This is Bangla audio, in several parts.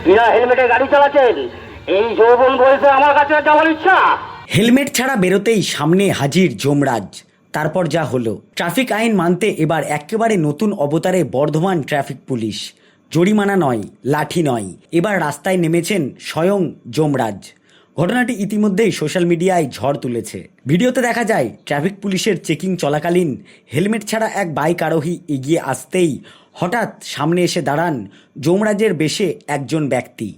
বিনা হেলমেটে গাড়ি চালাচ্ছেন, এই যৌবন বয়সে আমার কাছে যাওয়ার ইচ্ছা? হেলমেট ছাড়া বেরোতেই সামনে হাজির যমরাজ। তারপর যা হলো, ট্রাফিক আইন মানতে এবার একেবারে নতুন অবতারে বর্ধমান ট্রাফিক পুলিশ। জরিমানা নয়, লাঠি নয়, এবার রাস্তায় নেমেছেন স্বয়ং যমরাজ। ঘটনাটি ইতিমধ্যেই সোশ্যাল মিডিয়ায় ঝড় তুলেছে। ভিডিওতে দেখা যায় ট্রাফিক পুলিশের চেকিং চলাকালীন হেলমেট ছাড়া এক বাইক আরোহী এগিয়ে আসতেই হঠাৎ সামনে এসে দাঁড়ান যমরাজের বেশে একজন ব্যক্তি।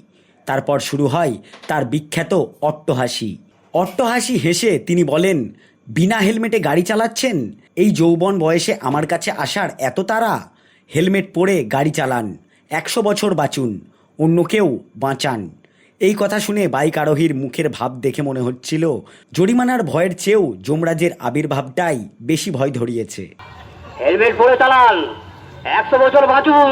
তারপর শুরু হয় তার বিখ্যাত অট্টহাসি। অট্টহাসি হেসে তিনি বলেন, বিনা হেলমেটে গাড়ি চালাচ্ছেন? এই যৌবন বয়সে আমার কাছে আসার এত তাড়া? হেলমেট পরে গাড়ি চালান, 100 বছর বাঁচুন, অন্য কেউ বাঁচান। এই কথা শুনে বাইক আরোহীর মুখের ভাব দেখে মনে হচ্ছিল জরিমানার ভয়ের চেয়েও যমরাজের আবির্ভাবটাই বেশি ভয় ধরিয়েছে। হেলমেট পরে চালান, 100 বছর বাঁচুন,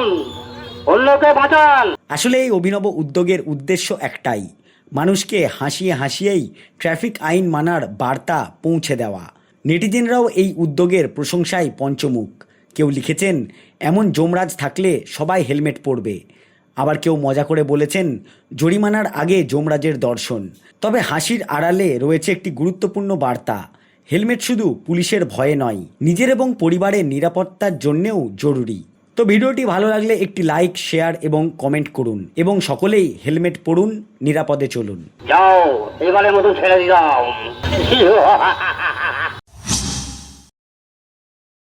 অন্যকে বাঁচান। আসলে এই অভিনব উদ্যোগের উদ্দেশ্য একটাই, মানুষকে হাসিয়ে হাসিয়েই ট্রাফিক আইন মানার বার্তা পৌঁছে দেওয়া। নেটিজেনরাও এই উদ্যোগের প্রশংসায় পঞ্চমুখ। কেউ লিখেছেন, এমন যমরাজ থাকলে সবাই হেলমেট পরবে। আবার কেউ মজা করে বলেছেন, জরিমানার আগে যমরাজের দর্শন। তবে হাসির আড়ালে রয়েছে একটি গুরুত্বপূর্ণ বার্তা। হেলমেট শুধু পুলিশের ভয়ে নয়, নিজের এবং পরিবারের নিরাপত্তার জন্যেও জরুরি। তো ভিডিওটি ভালো লাগলে একটি লাইক, শেয়ার এবং কমেন্ট করুন এবং সকলেই হেলমেট পরুন, নিরাপদে চলুন। যাও, এবারের মতো ছেড়ে দিলাম।